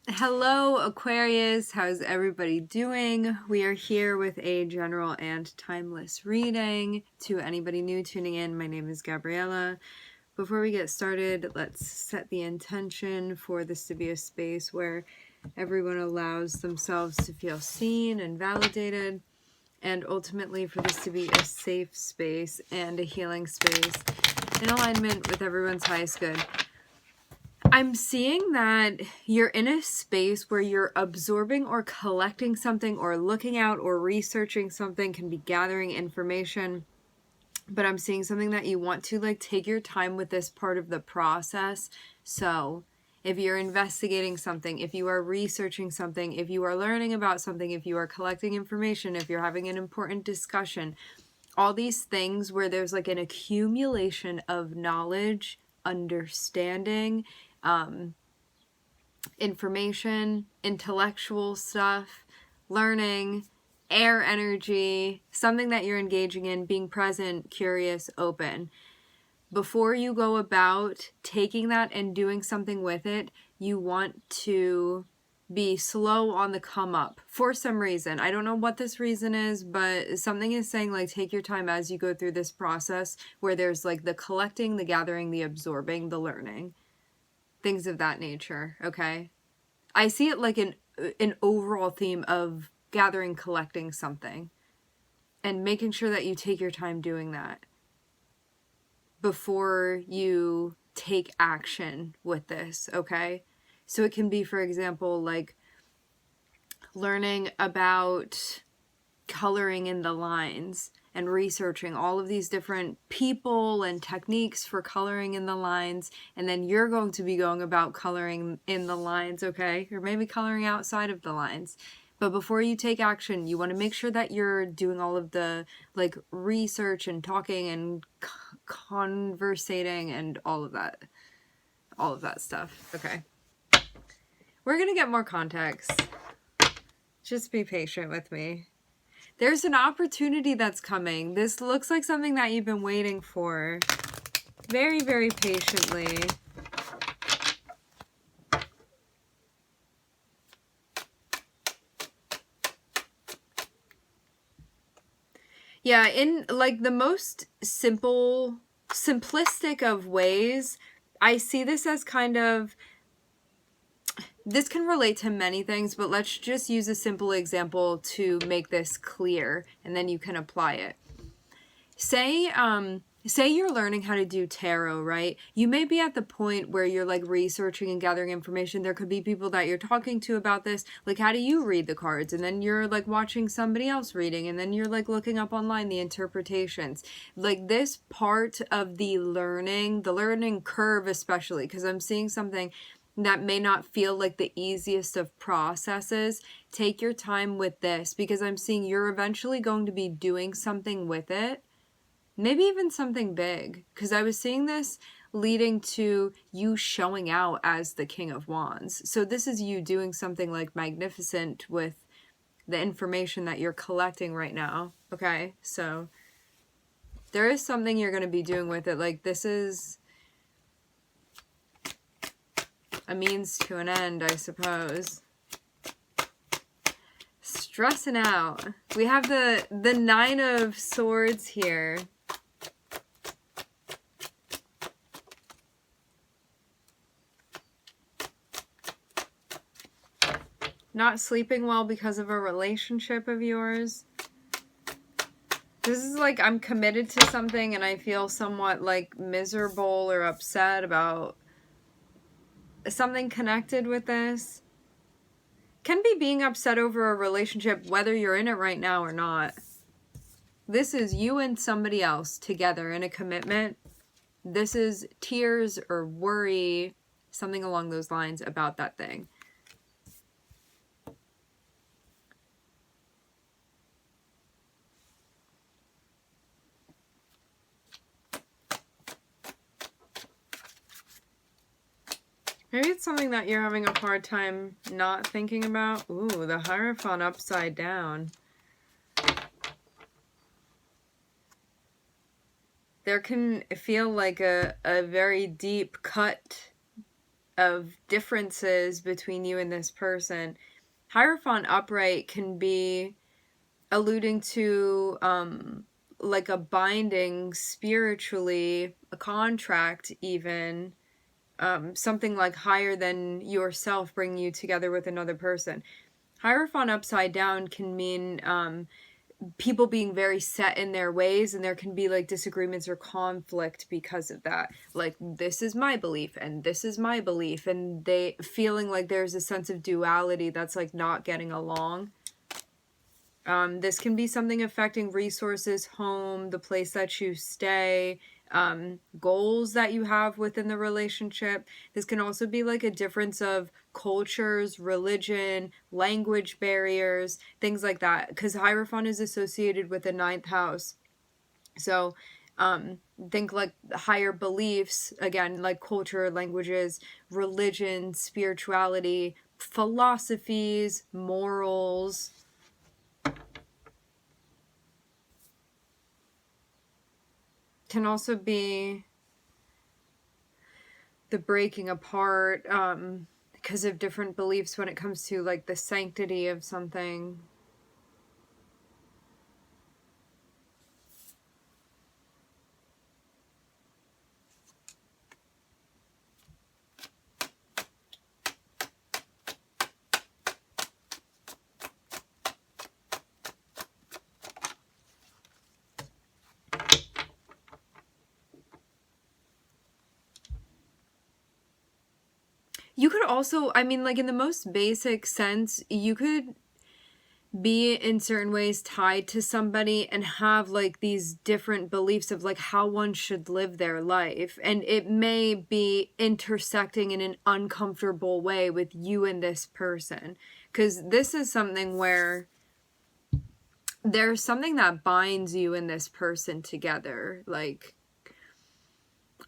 Hello, Aquarius. How's everybody doing? We are here with a general and timeless reading. To anybody new tuning in, my name is Gabriella. Before we get started, let's set the intention for this to be a space where everyone allows themselves to feel seen and validated, and ultimately for this to be a safe space and a healing space in alignment with everyone's highest good. I'm seeing that you're in a space where you're absorbing or collecting something or looking out or researching something, can be gathering information, but I'm seeing something that you want to take your time with this part of the process. So if you're investigating something, if you are researching something, if you are learning about something, if you are collecting information, if you're having an important discussion, all these things where there's an accumulation of knowledge, understanding, information, intellectual stuff, learning, air energy, something that you're engaging in, being present, curious, open. Before you go about taking that and doing something with it, you want to be slow on the come up for some reason. I don't know what this reason is, but something is saying take your time as you go through this process where there's the collecting, the gathering, the absorbing, the learning. Things of that nature, okay? I see it like an overall theme of gathering, collecting something, and making sure that you take your time doing that before you take action with this, okay? So it can be, for example, learning about coloring in the lines and researching all of these different people and techniques for coloring in the lines, and then you're going to be going about coloring in the lines, okay? Or maybe coloring outside of the lines. But before you take action, you want to make sure that you're doing all of the research and talking and conversating and all of that stuff, okay? We're gonna get more context. Just be patient with me. There's an opportunity that's coming. This looks like something that you've been waiting for very, very patiently. Yeah, in the most simplistic of ways, I see this as kind of, this can relate to many things, but let's just use a simple example to make this clear, and then you can apply it. Say you're learning how to do tarot, right? You may be at the point where you're researching and gathering information. There could be people that you're talking to about this. How do you read the cards? And then you're watching somebody else reading, and then you're looking up online the interpretations. This part of the learning curve especially, because I'm seeing something that may not feel like the easiest of processes. Take your time with this, because I'm seeing you're eventually going to be doing something with it. Maybe even something big, because I was seeing this leading to you showing out as the King of Wands. So this is you doing something magnificent with the information that you're collecting right now. Okay, so there is something you're going to be doing with it. This is a means to an end, I suppose. Stressing out. We have the Nine of Swords here. Not sleeping well because of a relationship of yours. This is I'm committed to something and I feel somewhat miserable or upset about something connected with this. Can be being upset over a relationship whether you're in it right now or not. This is you and somebody else together in a commitment. This is tears or worry, something along those lines about that thing. Maybe it's something that you're having a hard time not thinking about. Ooh, the Hierophant upside down. There can feel like a very deep cut of differences between you and this person. Hierophant upright can be alluding to like a binding spiritually, a contract even, something like higher than yourself bringing you together with another person. Hierophant upside down can mean people being very set in their ways, and there can be like disagreements or conflict because of that. Like, this is my belief and this is my belief, and they feeling like there's a sense of duality that's like not getting along. This can be something affecting resources, home, the place that you stay, goals that you have within the relationship. This can also be like a difference of cultures, religion, language barriers, things like that, because Hierophant is associated with the 9th house. So think like higher beliefs, again, like culture, languages, religion, spirituality, philosophies, morals. Can also be the breaking apart because of different beliefs when it comes to like the sanctity of something. You could also, I mean, like in the most basic sense, you could be in certain ways tied to somebody and have like these different beliefs of like how one should live their life, and it may be intersecting in an uncomfortable way with you and this person, because this is something where there's something that binds you and this person together. Like,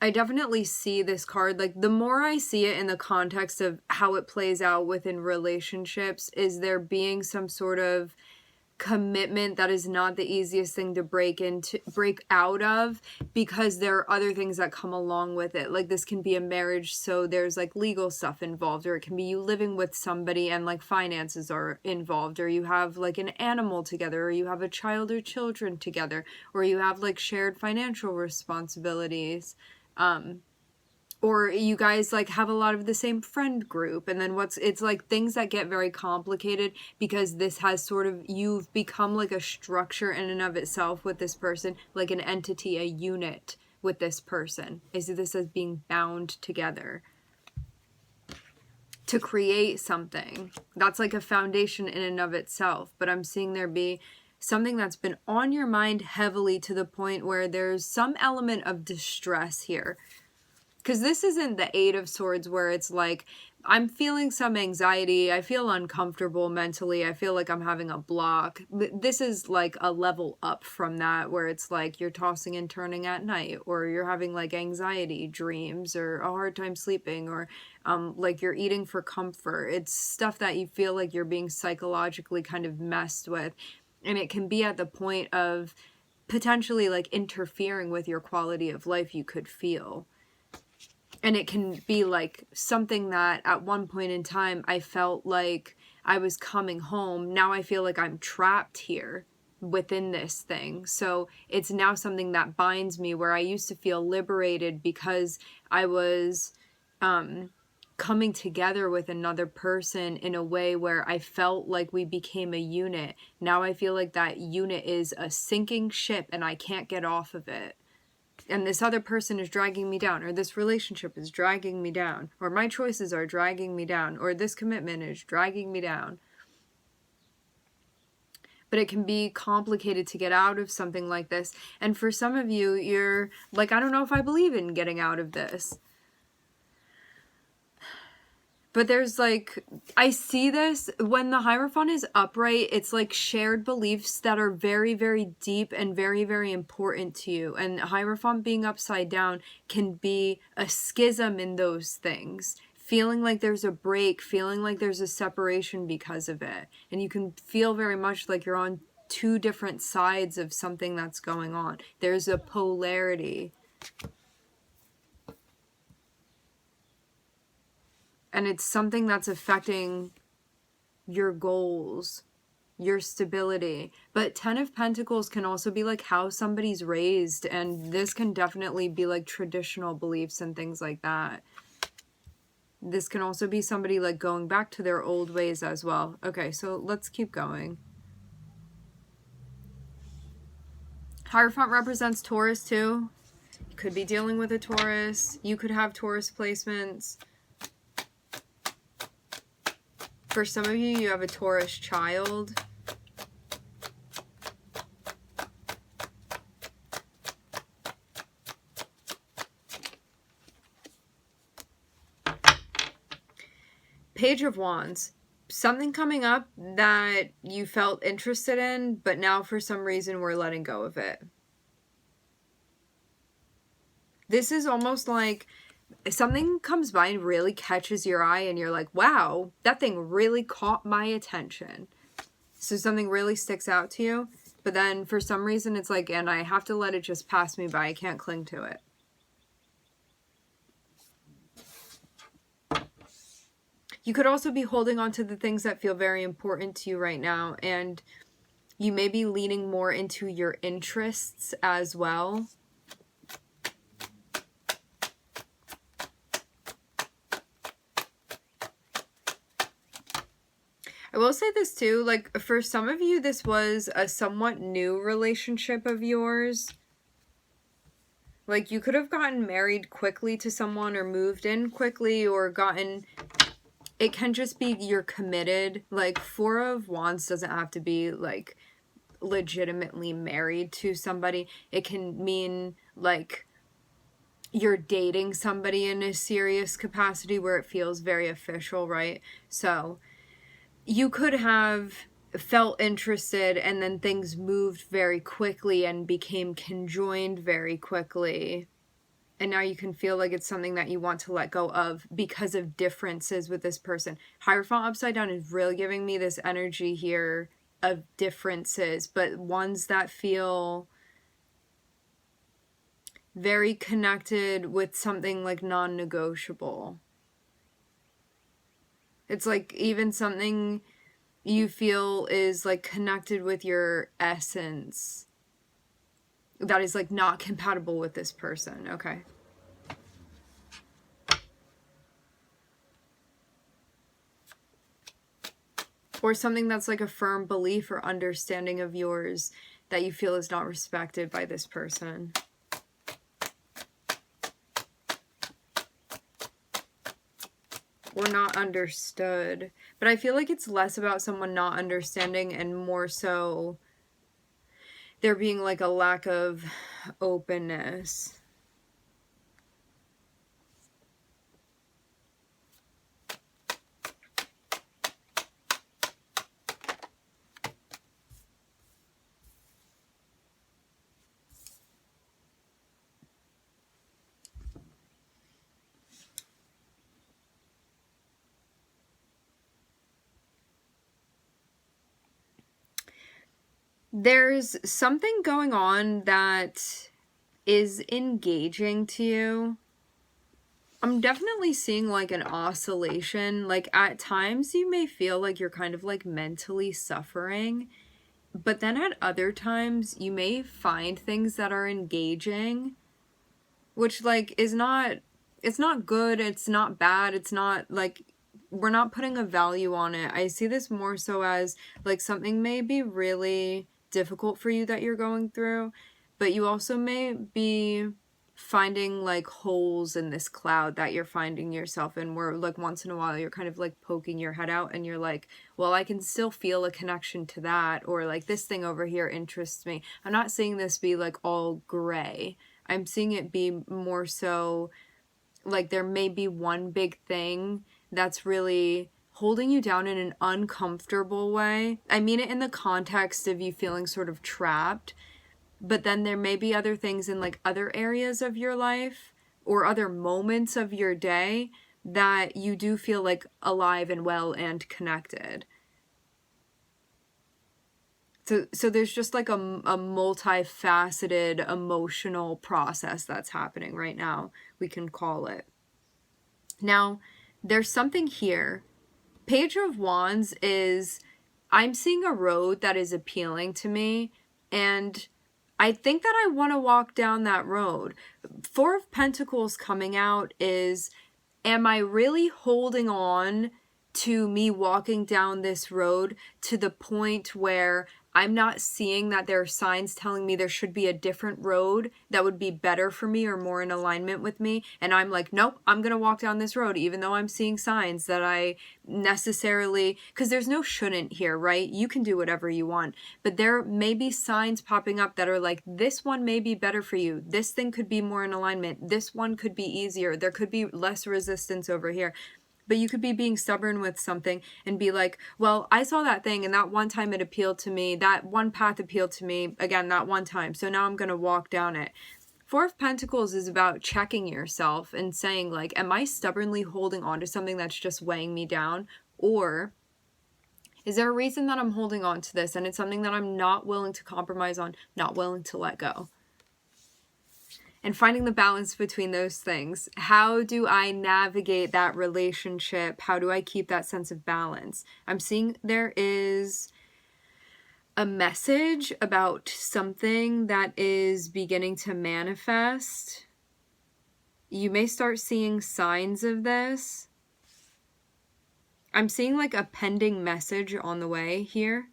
I definitely see this card, like the more I see it in the context of how it plays out within relationships, is there being some sort of commitment that is not the easiest thing to break out of, because there are other things that come along with it. Like, this can be a marriage, so there's like legal stuff involved, or it can be you living with somebody and like finances are involved, or you have like an animal together, or you have a child or children together, or you have like shared financial responsibilities, or you guys like have a lot of the same friend group. And then it's like things that get very complicated because this has sort of, you've become like a structure in and of itself with this person, like an entity, a unit with this person. Is this as being bound together to create something that's like a foundation in and of itself. But I'm seeing there be something that's been on your mind heavily to the point where there's some element of distress here. Because this isn't the 8 of Swords where it's like, I'm feeling some anxiety, I feel uncomfortable mentally, I feel like I'm having a block. This is like a level up from that, where it's like you're tossing and turning at night, or you're having like anxiety dreams, or a hard time sleeping, or like you're eating for comfort. It's stuff that you feel like you're being psychologically kind of messed with. And it can be at the point of potentially like interfering with your quality of life you could feel. And it can be like something that at one point in time I felt like I was coming home. Now I feel like I'm trapped here within this thing. So it's now something that binds me, where I used to feel liberated because I was coming together with another person in a way where I felt like we became a unit. Now I feel like that unit is a sinking ship and I can't get off of it. And this other person is dragging me down, or this relationship is dragging me down, or my choices are dragging me down, or this commitment is dragging me down. But it can be complicated to get out of something like this. And for some of you, you're like, I don't know if I believe in getting out of this. But there's like, I see this when the Hierophant is upright, it's like shared beliefs that are very, very deep and very, very important to you. And Hierophant being upside down can be a schism in those things. Feeling like there's a break, feeling like there's a separation because of it. And you can feel very much like you're on 2 different sides of something that's going on. There's a polarity. And it's something that's affecting your goals, your stability. But 10 of Pentacles can also be like how somebody's raised, and this can definitely be like traditional beliefs and things like that. This can also be somebody like going back to their old ways as well. Okay, so let's keep going. Hierophant represents Taurus too. You could be dealing with a Taurus. You could have Taurus placements. For some of you, you have a Taurus child. Page of Wands. Something coming up that you felt interested in, but now for some reason we're letting go of it. This is almost like something comes by and really catches your eye and you're like, wow, that thing really caught my attention. So something really sticks out to you, but then for some reason it's like, and I have to let it just pass me by. I can't cling to it. You could also be holding on to the things that feel very important to you right now, and you may be leaning more into your interests as well. I will say this too, like for some of you, this was a somewhat new relationship of yours. Like you could have gotten married quickly to someone or moved in quickly or gotten... It can just be you're committed. Like 4 of Wands doesn't have to be like legitimately married to somebody. It can mean like you're dating somebody in a serious capacity where it feels very official, right? So you could have felt interested and then things moved very quickly and became conjoined very quickly. And now you can feel like it's something that you want to let go of because of differences with this person. Hierophant upside down is really giving me this energy here of differences, but ones that feel very connected with something like non-negotiable. It's like even something you feel is like connected with your essence that is like not compatible with this person. Okay. Or something that's like a firm belief or understanding of yours that you feel is not respected by this person. Or not understood. But I feel like it's less about someone not understanding and more so there being like a lack of openness. There's something going on that is engaging to you. I'm definitely seeing like an oscillation. Like at times you may feel like you're kind of like mentally suffering, but then at other times you may find things that are engaging, which like is not, it's not good, it's not bad, it's not like, we're not putting a value on it. I see this more so as like something may be really difficult for you that you're going through, but you also may be finding like holes in this cloud that you're finding yourself in, where like once in a while you're kind of like poking your head out and you're like, well, I can still feel a connection to that, or like this thing over here interests me. I'm not seeing this be like all gray. I'm seeing it be more so like there may be one big thing that's really holding you down in an uncomfortable way. I mean it in the context of you feeling sort of trapped, but then there may be other things in like other areas of your life or other moments of your day that you do feel like alive and well and connected. So there's just like a multifaceted emotional process that's happening right now, we can call it. Now, there's something here. Page of Wands is, I'm seeing a road that is appealing to me, and I think that I want to walk down that road. Four of Pentacles coming out is, am I really holding on to me walking down this road to the point where I'm not seeing that there are signs telling me there should be a different road that would be better for me or more in alignment with me, and I'm like, nope, I'm gonna walk down this road even though I'm seeing signs that I necessarily, because there's no shouldn't here, right? You can do whatever you want, but there may be signs popping up that are like, this one may be better for you, this thing could be more in alignment, this one could be easier, there could be less resistance over here. But you could be being stubborn with something and be like, well, I saw that thing and that one time it appealed to me. That one path appealed to me, again, that one time. So now I'm going to walk down it. Four of Pentacles is about checking yourself and saying, like, am I stubbornly holding on to something that's just weighing me down? Or is there a reason that I'm holding on to this and it's something that I'm not willing to compromise on, not willing to let go? And finding the balance between those things. How do I navigate that relationship? How do I keep that sense of balance? I'm seeing there is a message about something that is beginning to manifest. You may start seeing signs of this. I'm seeing like a pending message on the way here.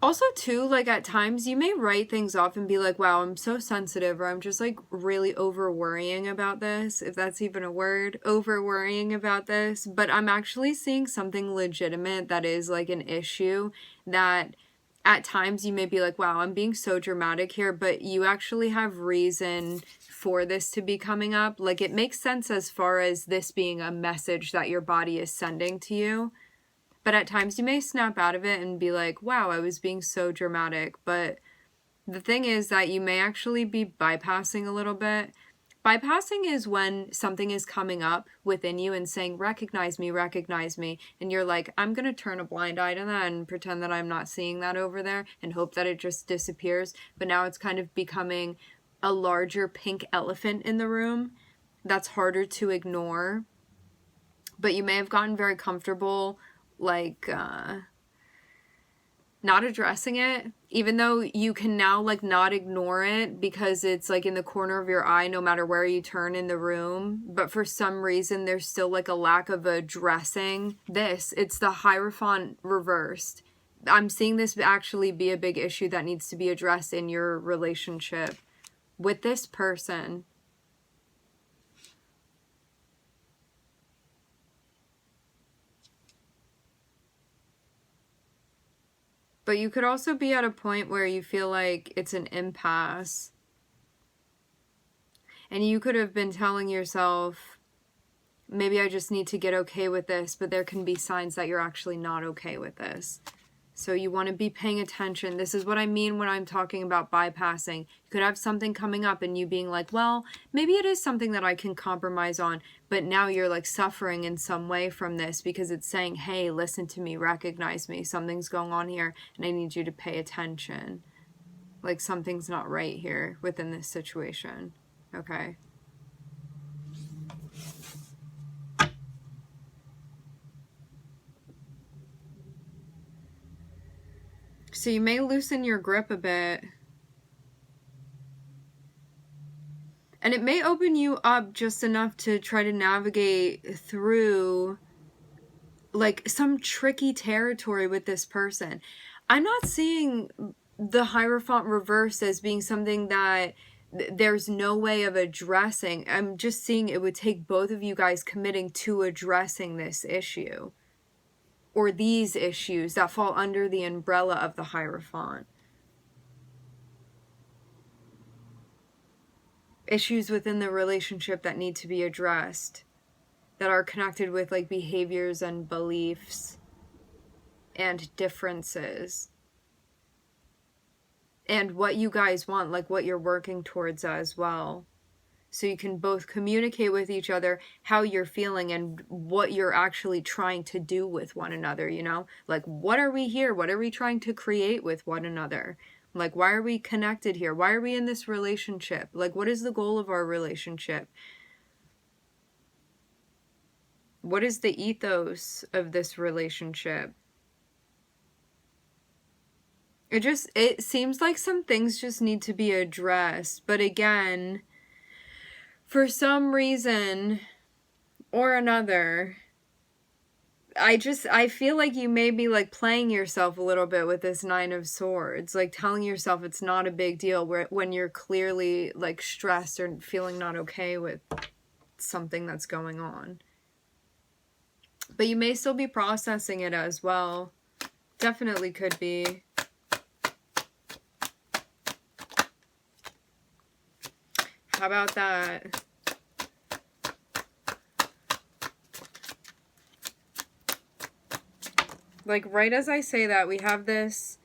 Also, too, like at times you may write things off and be like, wow, I'm so sensitive, or I'm just like really over worrying about this, if that's even a word, over worrying about this. But I'm actually seeing something legitimate that is like an issue that at times you may be like, wow, I'm being so dramatic here, but you actually have reason for this to be coming up. Like it makes sense as far as this being a message that your body is sending to you. But at times you may snap out of it and be like, wow, I was being so dramatic. But the thing is that you may actually be bypassing a little bit. Bypassing is when something is coming up within you and saying, recognize me, recognize me. And you're like, I'm going to turn a blind eye to that and pretend that I'm not seeing that over there and hope that it just disappears. But now it's kind of becoming a larger pink elephant in the room that's harder to ignore. But you may have gotten very comfortable like not addressing it, even though you can now like not ignore it because it's like in the corner of your eye no matter where you turn in the room. But for some reason there's still like a lack of addressing this. It's the Hierophant reversed. I'm seeing this actually be a big issue that needs to be addressed in your relationship with this person. But you could also be at a point where you feel like it's an impasse. And you could have been telling yourself, maybe I just need to get okay with this, but there can be signs that you're actually not okay with this. So you want to be paying attention. This is what I mean when I'm talking about bypassing. You could have something coming up and you being like, well, maybe it is something that I can compromise on. But now you're like suffering in some way from this because it's saying, hey, listen to me, recognize me. Something's going on here and I need you to pay attention. Like something's not right here within this situation. Okay. So you may loosen your grip a bit. And it may open you up just enough to try to navigate through like some tricky territory with this person. I'm not seeing the Hierophant reverse as being something that there's no way of addressing. I'm just seeing it would take both of you guys committing to addressing this issue. Or these issues that fall under the umbrella of the Hierophant. Issues within the relationship that need to be addressed. That are connected with like behaviors and beliefs. And differences. And what you guys want, like what you're working towards as well. so you can both communicate with each other how you're feeling and what you're actually trying to do with one another, you know? Like, what are we here? What are we trying to create with one another? Like, why are we connected here? Why are we in this relationship? Like, what is the goal of our relationship? What is the ethos of this relationship? It seems like some things just need to be addressed. But again, for some reason or another, I feel like you may be like playing yourself a little bit with this Nine of Swords, like telling yourself it's not a big deal when you're clearly like stressed or feeling not okay with something that's going on. But you may still be processing it as well. Definitely could be. How about that? Like, right as I say that, we have this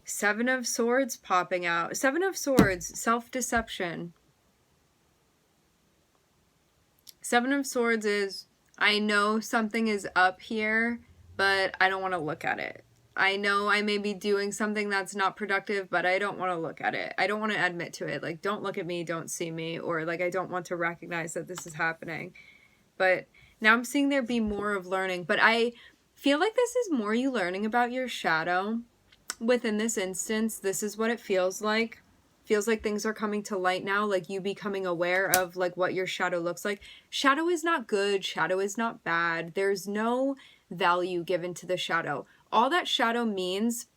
Seven of Swords popping out. Seven of Swords, self-deception. Seven of Swords is, I know something is up here, but I don't want to look at it. I know I may be doing something that's not productive, but I don't want to look at it. I don't want to admit to it. Like, don't look at me, don't see me, or like, I don't want to recognize that this is happening. But now I'm seeing there be more of learning, but I feel like this is more you learning about your shadow. Within this instance, this is what it feels like. Feels like things are coming to light now, like you becoming aware of like what your shadow looks like. Shadow is not good. Shadow is not bad. There's no value given to the shadow. All that shadow means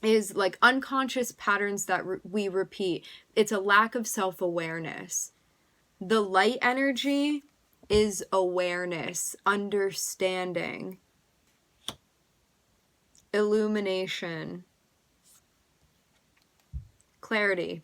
is like unconscious patterns that we repeat. It's a lack of self-awareness. The light energy is awareness, understanding, illumination, clarity.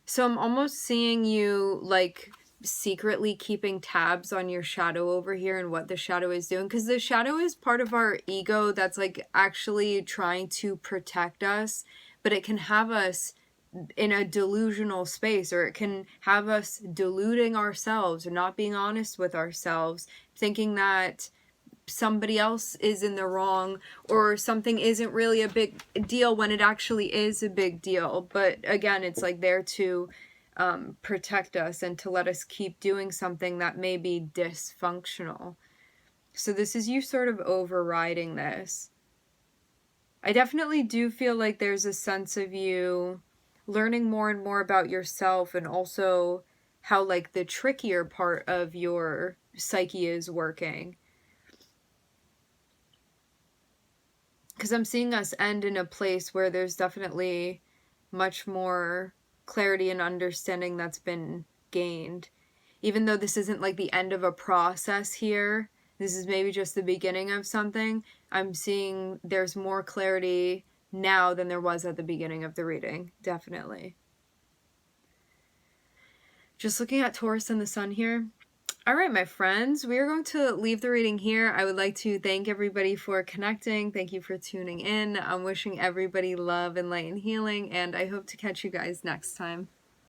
So I'm almost seeing you like secretly keeping tabs on your shadow over here and what the shadow is doing, because the shadow is part of our ego that's like actually trying to protect us, but it can have us in a delusional space, or it can have us deluding ourselves or not being honest with ourselves, thinking that somebody else is in the wrong or something isn't really a big deal when it actually is a big deal. But again, it's like there to protect us and to let us keep doing something that may be dysfunctional. So this is you sort of overriding this. I definitely do feel like there's a sense of you learning more and more about yourself, and also how like the trickier part of your psyche is working. Because I'm seeing us end in a place where there's definitely much more clarity and understanding that's been gained. Even though this isn't like the end of a process here, this is maybe just the beginning of something, I'm seeing there's more clarity now than there was at the beginning of the reading. Definitely. Just looking at Taurus and the Sun here. All right, my friends, we are going to leave the reading here. I would like to thank everybody for connecting. Thank you for tuning in. I'm wishing everybody love and light and healing, and I hope to catch you guys next time.